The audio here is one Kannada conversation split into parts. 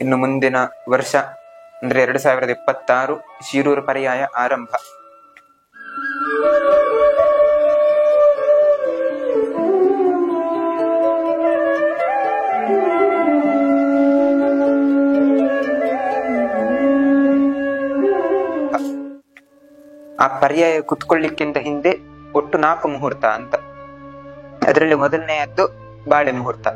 ಇನ್ನು ಮುಂದಿನ ವರ್ಷ ಅಂದ್ರೆ 2026 ಶಿರೂರು ಪರ್ಯಾಯ ಆರಂಭ. ಆ ಪರ್ಯಾಯ ಕುತ್ಕೊಳ್ಳಿಕ್ಕಿಂತ ಹಿಂದೆ ಒಟ್ಟು 4 ಮುಹೂರ್ತ ಅಂತ. ಅದರಲ್ಲಿ ಮೊದಲನೆಯದ್ದು ಬಾಳೆ ಮುಹೂರ್ತ.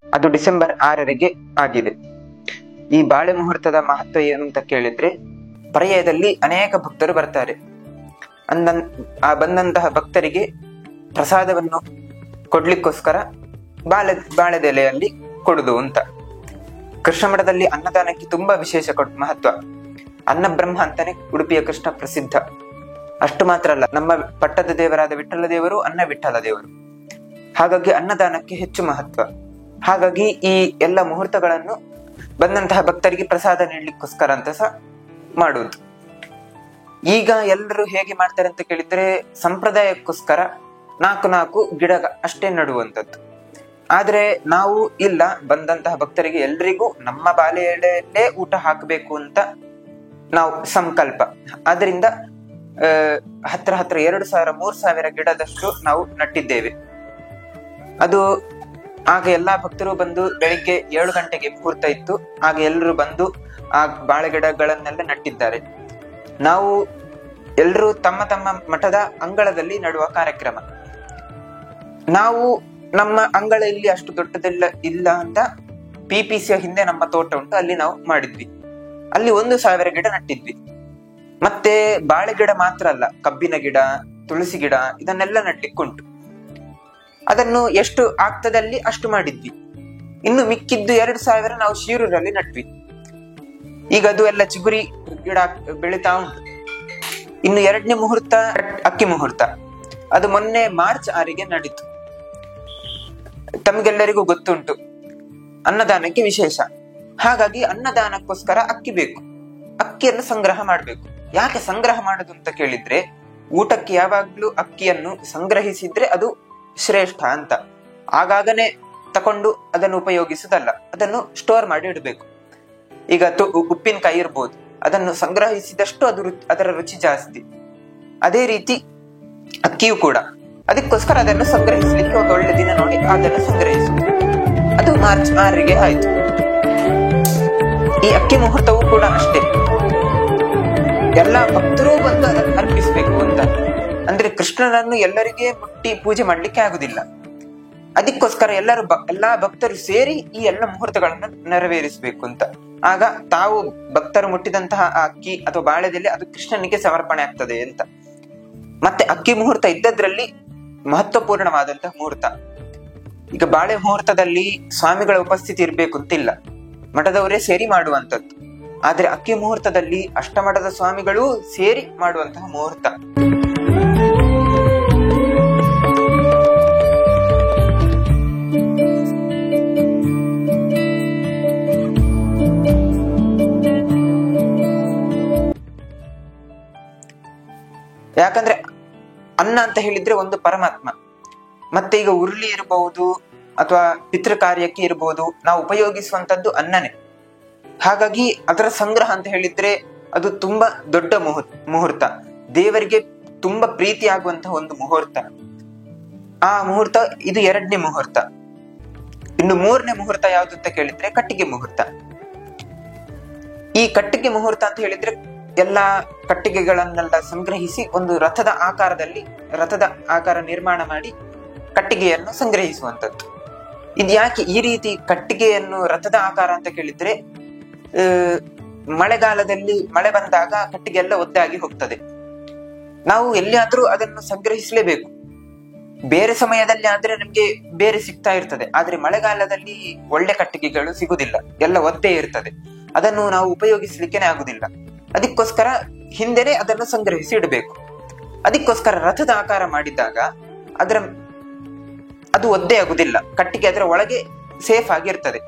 ಅದು ಡಿಸೆಂಬರ್ 6 ಆಗಿದೆ. ಈ ಬಾಳೆ ಮುಹೂರ್ತದ ಮಹತ್ವ ಏನು ಅಂತ ಕೇಳಿದ್ರೆ, ಪರ್ಯಾಯದಲ್ಲಿ ಅನೇಕ ಭಕ್ತರು ಬರ್ತಾರೆ. ಬಂದಂತಹ ಭಕ್ತರಿಗೆ ಪ್ರಸಾದವನ್ನು ಕೊಡ್ಲಿಕ್ಕೋಸ್ಕರ ಬಾಳೆದೆಲೆಯಲ್ಲಿ ಕೊಡುದು ಅಂತ. ಕೃಷ್ಣ ಮಠದಲ್ಲಿ ಅನ್ನದಾನಕ್ಕೆ ತುಂಬಾ ವಿಶೇಷ ಮಹತ್ವ. ಅನ್ನಬ್ರಹ್ಮ ಅಂತಾನೆ ಉಡುಪಿಯ ಕೃಷ್ಣ ಪ್ರಸಿದ್ಧ. ಅಷ್ಟು ಮಾತ್ರ ಅಲ್ಲ, ನಮ್ಮ ಪಟ್ಟದ ದೇವರಾದ ವಿಠ್ಠಲ ದೇವರು ಅನ್ನ ವಿಠ್ಠಲ ದೇವರು. ಹಾಗಾಗಿ ಅನ್ನದಾನಕ್ಕೆ ಹೆಚ್ಚು ಮಹತ್ವ. ಹಾಗಾಗಿ ಈ ಎಲ್ಲ ಮುಹೂರ್ತಗಳನ್ನು ಬಂದಂತಹ ಭಕ್ತರಿಗೆ ಪ್ರಸಾದ ನೀಡ್ಲಿಕ್ಕೋಸ್ಕರ ಅಂತ ಸಹ ಮಾಡುವುದು. ಈಗ ಎಲ್ಲರೂ ಹೇಗೆ ಮಾಡ್ತಾರೆ ಅಂತ ಕೇಳಿದ್ರೆ, ಸಂಪ್ರದಾಯಕ್ಕೋಸ್ಕರ 4 ಗಿಡ ಅಷ್ಟೇ ನಡುವಂಥದ್ದು. ಆದ್ರೆ ನಾವು ಇಲ್ಲ, ಬಂದಂತಹ ಭಕ್ತರಿಗೆ ಎಲ್ರಿಗೂ ನಮ್ಮ ಬಾಳೆಯಲ್ಲೇ ಊಟ ಹಾಕಬೇಕು ಅಂತ ನಾವು ಸಂಕಲ್ಪ. ಆದ್ರಿಂದ ಹತ್ರ 2,000-3,000 ಗಿಡದಷ್ಟು ನಾವು ನಟ್ಟಿದ್ದೇವೆ. ಅದು ಆಗ ಎಲ್ಲಾ ಭಕ್ತರು ಬಂದು ಬೆಳಿಗ್ಗೆ 7 ಗಂಟೆಗೆ ಮುಹೂರ್ತ ಇತ್ತು. ಆಗ ಎಲ್ಲರೂ ಬಂದು ಆ ಬಾಳೆ ಗಿಡಗಳನ್ನೆಲ್ಲ ನಟ್ಟಿದ್ದಾರೆ. ನಾವು ಎಲ್ಲರೂ ತಮ್ಮ ತಮ್ಮ ಮಠದ ಅಂಗಳದಲ್ಲಿ ನಡುವ ಕಾರ್ಯಕ್ರಮ. ನಾವು ನಮ್ಮ ಅಂಗಳ ಇಲ್ಲಿ ಅಷ್ಟು ದೊಡ್ಡದೆಲ್ಲ ಇಲ್ಲ ಅಂತ PPCಯ ಹಿಂದೆ ನಮ್ಮ ತೋಟ ಉಂಟು, ಅಲ್ಲಿ ನಾವು ಮಾಡಿದ್ವಿ. ಅಲ್ಲಿ 1,000 ಗಿಡ ನಟ್ಟಿದ್ವಿ. ಮತ್ತೆ ಬಾಳೆ ಗಿಡ ಮಾತ್ರ ಅಲ್ಲ, ಕಬ್ಬಿನ ಗಿಡ, ತುಳಸಿ ಗಿಡ ಇದನ್ನೆಲ್ಲ ನಟ್ಲಿಕ್ಕುಂಟು. ಅದನ್ನು ಎಷ್ಟು ಆಗ್ತದಲ್ಲಿ ಅಷ್ಟು ಮಾಡಿದ್ವಿ. ಇನ್ನು ಮಿಕ್ಕಿದ್ದು 2,000 ನಾವು ಶಿರೂರಲ್ಲಿ ನಟ್ವಿ. ಈಗ ಅದು ಎಲ್ಲ ಚಿಗುರಿ ಗಿಡ ಬೆಳಿತಾ ಉಂಟು. ಇನ್ನು 2ನೇ ಮುಹೂರ್ತ ಅಕ್ಕಿ ಮುಹೂರ್ತ. ಅದು ಮೊನ್ನೆ ಮಾರ್ಚ್ 6 ನಡೀತು. ತಮ್ಗೆಲ್ಲರಿಗೂ ಗೊತ್ತುಂಟು, ಅನ್ನದಾನಕ್ಕೆ ವಿಶೇಷ. ಹಾಗಾಗಿ ಅನ್ನದಾನಕ್ಕೋಸ್ಕರ ಅಕ್ಕಿ ಬೇಕು. ಅಕ್ಕಿಯನ್ನು ಸಂಗ್ರಹ ಮಾಡ್ಬೇಕು. ಯಾಕೆ ಸಂಗ್ರಹ ಮಾಡುದು ಅಂತ ಕೇಳಿದ್ರೆ, ಊಟಕ್ಕೆ ಯಾವಾಗ್ಲೂ ಅಕ್ಕಿಯನ್ನು ಸಂಗ್ರಹಿಸಿದ್ರೆ ಅದು ಶ್ರೇಷ್ಠ ಅಂತ. ಆಗಾಗನೆ ತಕೊಂಡು ಅದನ್ನು ಉಪಯೋಗಿಸುದಲ್ಲ, ಅದನ್ನು ಸ್ಟೋರ್ ಮಾಡಿ ಇಡಬೇಕು. ಈಗ ಉಪ್ಪಿನಕಾಯಿ ಇರ್ಬೋದು, ಅದನ್ನು ಸಂಗ್ರಹಿಸಿದಷ್ಟು ಅದರ ರುಚಿ ಜಾಸ್ತಿ. ಅದೇ ರೀತಿ ಅಕ್ಕಿಯೂ ಕೂಡ. ಅದಕ್ಕೋಸ್ಕರ ಅದನ್ನು ಸಂಗ್ರಹಿಸಲಿಕ್ಕೆ ಒಂದು ಒಳ್ಳೆ ದಿನ ನೋಡಿ ಅದನ್ನು ಸಂಗ್ರಹಿಸುವುದು. ಅದು ಮಾರ್ಚ್ 6 ಆಯ್ತು. ಈ ಅಕ್ಕಿ ಮುಹೂರ್ತವೂ ಕೂಡ ಅಷ್ಟೇ. ಎಲ್ಲಾ ಭಕ್ತರೂ ಬಂದು ಅದನ್ನು ಅರ್ಪಿಸ್ಬೇಕು ಅಂತ. ಅಂದ್ರೆ ಕೃಷ್ಣನನ್ನು ಎಲ್ಲರಿಗೆ ಮುಟ್ಟಿ ಪೂಜೆ ಮಾಡ್ಲಿಕ್ಕೆ ಆಗುದಿಲ್ಲ. ಅದಕ್ಕೋಸ್ಕರ ಎಲ್ಲಾ ಭಕ್ತರು ಸೇರಿ ಈ ಎಲ್ಲ ಮುಹೂರ್ತಗಳನ್ನು ನೆರವೇರಿಸಬೇಕು ಅಂತ. ಆಗ ತಾವು ಭಕ್ತರು ಮುಟ್ಟಿದಂತಹ ಅಕ್ಕಿ ಅಥವಾ ಬಾಳೆದೆಲೆ ಅದು ಕೃಷ್ಣನಿಗೆ ಸಮರ್ಪಣೆ ಆಗ್ತದೆ ಅಂತ. ಮತ್ತೆ ಅಕ್ಕಿ ಮುಹೂರ್ತ ಇದ್ದದ್ರಲ್ಲಿ ಮಹತ್ವಪೂರ್ಣವಾದಂತಹ ಮುಹೂರ್ತ. ಈಗ ಬಾಳೆ ಮುಹೂರ್ತದಲ್ಲಿ ಸ್ವಾಮಿಗಳ ಉಪಸ್ಥಿತಿ ಇರ್ಬೇಕು ಅಂತಿಲ್ಲ, ಮಠದವರೇ ಸೇರಿ ಮಾಡುವಂತದ್ದು. ಆದ್ರೆ ಅಕ್ಕಿ ಮುಹೂರ್ತದಲ್ಲಿ ಅಷ್ಟಮಠದ ಸ್ವಾಮಿಗಳು ಸೇರಿ ಮಾಡುವಂತಹ ಮುಹೂರ್ತ. ಯಾಕಂದ್ರೆ ಅನ್ನ ಅಂತ ಹೇಳಿದ್ರೆ ಒಂದು ಪರಮಾತ್ಮ. ಮತ್ತೆ ಈಗ ಉರುಳಿ ಇರಬಹುದು ಅಥವಾ ಪಿತೃ ಕಾರ್ಯಕ್ಕೆ ಇರಬಹುದು, ನಾವು ಉಪಯೋಗಿಸುವಂತದ್ದು ಅನ್ನನೇ. ಹಾಗಾಗಿ ಅದರ ಸಂಗ್ರಹ ಅಂತ ಹೇಳಿದ್ರೆ ಅದು ತುಂಬಾ ದೊಡ್ಡ ಮುಹೂರ್ತ, ದೇವರಿಗೆ ತುಂಬಾ ಪ್ರೀತಿ ಆಗುವಂತಹ ಒಂದು ಮುಹೂರ್ತ. ಆ ಮುಹೂರ್ತ ಇದು 2ನೇ ಮುಹೂರ್ತ. ಇನ್ನು 3ನೇ ಮುಹೂರ್ತ ಯಾವ್ದು ಅಂತ ಕೇಳಿದ್ರೆ ಕಟ್ಟಿಗೆ ಮುಹೂರ್ತ. ಈ ಕಟ್ಟಿಗೆ ಮುಹೂರ್ತ ಅಂತ ಹೇಳಿದ್ರೆ ಎಲ್ಲಾ ಕಟ್ಟಿಗೆಗಳನ್ನೆಲ್ಲ ಸಂಗ್ರಹಿಸಿ ಒಂದು ರಥದ ಆಕಾರ ನಿರ್ಮಾಣ ಮಾಡಿ ಕಟ್ಟಿಗೆಯನ್ನು ಸಂಗ್ರಹಿಸುವಂತದ್ದು. ಇದು ಯಾಕೆ ಈ ರೀತಿ ಕಟ್ಟಿಗೆಯನ್ನು ರಥದ ಆಕಾರ ಅಂತ ಕೇಳಿದ್ರೆ, ಮಳೆಗಾಲದಲ್ಲಿ ಮಳೆ ಬಂದಾಗ ಕಟ್ಟಿಗೆ ಎಲ್ಲ ಒದ್ದಾಗಿ ಹೋಗ್ತದೆ. ನಾವು ಎಲ್ಲಿಯಾದ್ರೂ ಅದನ್ನು ಸಂಗ್ರಹಿಸಲೇಬೇಕು. ಬೇರೆ ಸಮಯದಲ್ಲಿ ಆದ್ರೆ ನಮ್ಗೆ ಬೇರೆ ಸಿಗ್ತಾ ಇರ್ತದೆ, ಆದ್ರೆ ಮಳೆಗಾಲದಲ್ಲಿ ಒಳ್ಳೆ ಕಟ್ಟಿಗೆಗಳು ಸಿಗುದಿಲ್ಲ, ಎಲ್ಲ ಒದ್ದೇ ಇರ್ತದೆ. ಅದನ್ನು ನಾವು ಉಪಯೋಗಿಸ್ಲಿಕ್ಕೆ ಆಗುದಿಲ್ಲ. ಅದಕ್ಕೋಸ್ಕರ ಹಿಂದೆನೆ ಅದನ್ನು ಸಂಗ್ರಹಿಸಿ ಇಡಬೇಕು. ಅದಕ್ಕೋಸ್ಕರ ರಥದ ಆಕಾರ ಮಾಡಿದಾಗ ಅದು ಒದ್ದೆ ಆಗುದಿಲ್ಲ, ಕಟ್ಟಿಗೆ ಅದರ ಒಳಗೆ ಸೇಫ್ ಆಗಿರ್ತದೆ.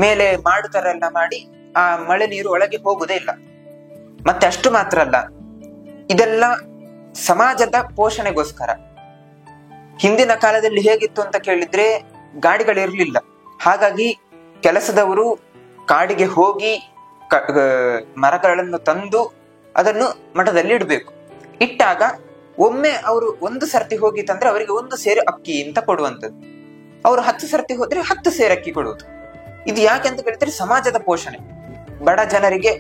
ಮೇಲೆ ಮಾಡುತ್ತರ ಎಲ್ಲ ಮಾಡಿ ಆ ಮಳೆ ನೀರು ಒಳಗೆ ಹೋಗುದೇ ಇಲ್ಲ. ಮತ್ತೆ ಅಷ್ಟು ಮಾತ್ರ ಅಲ್ಲ, ಇದೆಲ್ಲ ಸಮಾಜದ ಪೋಷಣೆಗೋಸ್ಕರ. ಹಿಂದಿನ ಕಾಲದಲ್ಲಿ ಹೇಗಿತ್ತು ಅಂತ ಕೇಳಿದ್ರೆ ಗಾಡಿಗಳಿರ್ಲಿಲ್ಲ. ಹಾಗಾಗಿ ಕೆಲಸದವರು ಕಾಡಿಗೆ ಹೋಗಿ ಮರಗಳನ್ನು ತಂದು ಅದನ್ನು ಮಠದಲ್ಲಿ ಇಡಬೇಕು. ಇಟ್ಟಾಗ ಒಮ್ಮೆ ಅವರು 1 ಸರ್ತಿ ಹೋಗಿ ತಂದ್ರೆ ಅವರಿಗೆ 1 ಸೇರು ಅಕ್ಕಿ ಅಂತ ಕೊಡುವಂಥದ್ದು. ಅವರು 10 ಸರ್ತಿ ಹೋದ್ರೆ 10 ಸೇರು ಅಕ್ಕಿ ಕೊಡುವುದು. ಇದು ಯಾಕೆ ಅಂತ ಕೇಳಿದ್ರೆ ಸಮಾಜದ ಪೋಷಣೆ. ಬಡ ಜನರಿಗೆ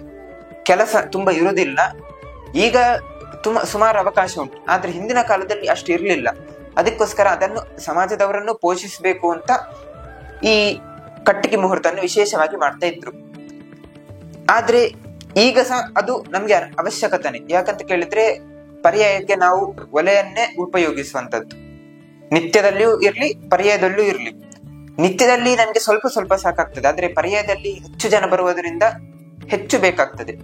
ಕೆಲಸ ತುಂಬಾ ಇರುವುದಿಲ್ಲ. ಈಗ ಸುಮಾರು ಅವಕಾಶ ಉಂಟು, ಆದ್ರೆ ಹಿಂದಿನ ಕಾಲದಲ್ಲಿ ಅಷ್ಟು ಇರಲಿಲ್ಲ. ಅದಕ್ಕೋಸ್ಕರ ಅದನ್ನು ಸಮಾಜದವರನ್ನು ಪೋಷಿಸಬೇಕು ಅಂತ ಈ ಕಟ್ಟಿಗೆ ಮುಹೂರ್ತವನ್ನು ವಿಶೇಷವಾಗಿ ಮಾಡ್ತಾ ಇದ್ರು. ಆದ್ರೆ ಈಗ ಸಹ ಅದು ನಮ್ಗೆ ಅವಶ್ಯಕತೆನೆ. ಯಾಕಂತ ಕೇಳಿದ್ರೆ ಪರ್ಯಾಯಕ್ಕೆ ನಾವು ಒಲೆಯನ್ನೇ ಉಪಯೋಗಿಸುವಂತದ್ದು. ನಿತ್ಯದಲ್ಲಿಯೂ ಇರ್ಲಿ, ಪರ್ಯಾಯದಲ್ಲೂ ಇರ್ಲಿ. ನಿತ್ಯದಲ್ಲಿ ನಮ್ಗೆ ಸ್ವಲ್ಪ ಸ್ವಲ್ಪ ಸಾಕಾಗ್ತದೆ, ಆದ್ರೆ ಪರ್ಯಾಯದಲ್ಲಿ ಹೆಚ್ಚು ಜನ ಬರುವುದರಿಂದ ಹೆಚ್ಚು ಬೇಕಾಗ್ತದೆ.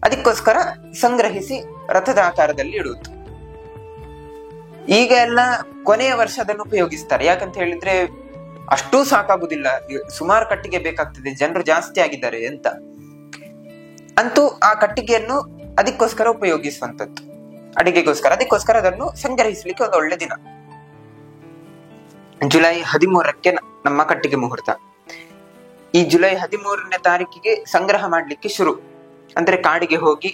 ಅದಕ್ಕೋಸ್ಕರ ಸಂಗ್ರಹಿಸಿ ರಥದ ಆಕಾರದಲ್ಲಿ ಇಡುವುದು. ಈಗ ಎಲ್ಲ ಕೊನೆಯ ವರ್ಷ ಅದನ್ನು ಉಪಯೋಗಿಸ್ತಾರೆ. ಯಾಕಂತ ಹೇಳಿದ್ರೆ ಅಷ್ಟೂ ಸಾಕಾಗುದಿಲ್ಲ, ಸುಮಾರು ಕಟ್ಟಿಗೆ ಬೇಕಾಗ್ತದೆ, ಜನರು ಜಾಸ್ತಿ ಆಗಿದ್ದಾರೆ ಅಂತ. ಅಂತೂ ಆ ಕಟ್ಟಿಗೆಯನ್ನು ಅದಕ್ಕೋಸ್ಕರ ಉಪಯೋಗಿಸುವಂತದ್ದು, ಅಡಿಗೆಗೋಸ್ಕರ. ಅದಕ್ಕೋಸ್ಕರ ಅದನ್ನು ಸಂಗ್ರಹಿಸಲಿಕ್ಕೆ ಒಂದು ಒಳ್ಳೆ ದಿನ ಜುಲೈ 13ಕ್ಕೆ ನಮ್ಮ ಕಟ್ಟಿಗೆ ಮುಹೂರ್ತ. ಈ ಜುಲೈ 13ನೇ ತಾರೀಕಿಗೆ ಸಂಗ್ರಹ ಮಾಡ್ಲಿಕ್ಕೆ ಶುರು. ಅಂದ್ರೆ ಕಾಡಿಗೆ ಹೋಗಿ,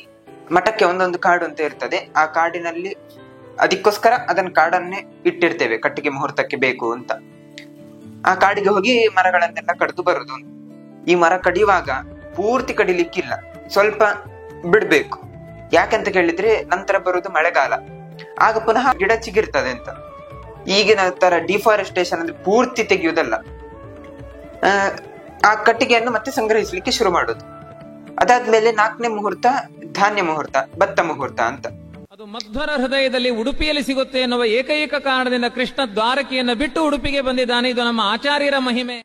ಮಠಕ್ಕೆ ಒಂದೊಂದು ಕಾಡು ಅಂತ ಇರ್ತದೆ, ಆ ಕಾಡಿನಲ್ಲಿ ಅದಕ್ಕೋಸ್ಕರ ಅದನ್ನ ಕಾಡನ್ನೇ ಇಟ್ಟಿರ್ತೇವೆ ಕಟ್ಟಿಗೆ ಮುಹೂರ್ತಕ್ಕೆ ಬೇಕು ಅಂತ. ಆ ಕಾಡಿಗೆ ಹೋಗಿ ಮರಗಳನ್ನೆಲ್ಲ ಕಡಿದು ಬರುದು. ಈ ಮರ ಕಡಿಯುವಾಗ ಪೂರ್ತಿ ಕಡಿಲಿಕ್ಕಿಲ್ಲ, ಸ್ವಲ್ಪ ಬಿಡ್ಬೇಕು. ಯಾಕೆಂತ ಕೇಳಿದ್ರೆ ನಂತರ ಬರುದು ಮಳೆಗಾಲ, ಆಗ ಪುನಃ ಗಿಡ ಚಿಗಿರ್ತದೆ ಅಂತ. ಈಗಿನ ತರ ಡಿಫಾರೆಸ್ಟೇಷನ್ ಅಂದ್ರೆ ಪೂರ್ತಿ ತೆಗೆಯುವುದಲ್ಲ. ಆ ಕಟ್ಟಿಗೆಯನ್ನು ಮತ್ತೆ ಸಂಗ್ರಹಿಸಲಿಕ್ಕೆ ಶುರು ಮಾಡೋದು. ಅದಾದ್ಮೇಲೆ 4ನೇ ಮುಹೂರ್ತ ಧಾನ್ಯ ಮುಹೂರ್ತ, ಭತ್ತ ಮುಹೂರ್ತ ಅಂತ. ಅದು ಮಧ್ವರ ಹೃದಯದಲ್ಲಿ ಉಡುಪಿಯಲ್ಲಿ ಸಿಗುತ್ತೆ ಎನ್ನುವ ಏಕೈಕ ಕಾರಣದಿಂದ ಕೃಷ್ಣ ದ್ವಾರಕೆಯನ್ನು ಬಿಟ್ಟು ಉಡುಪಿಗೆ ಬಂದಿದ್ದಾನೆ. ಇದು ನಮ್ಮ ಆಚಾರ್ಯರ ಮಹಿಮೆ.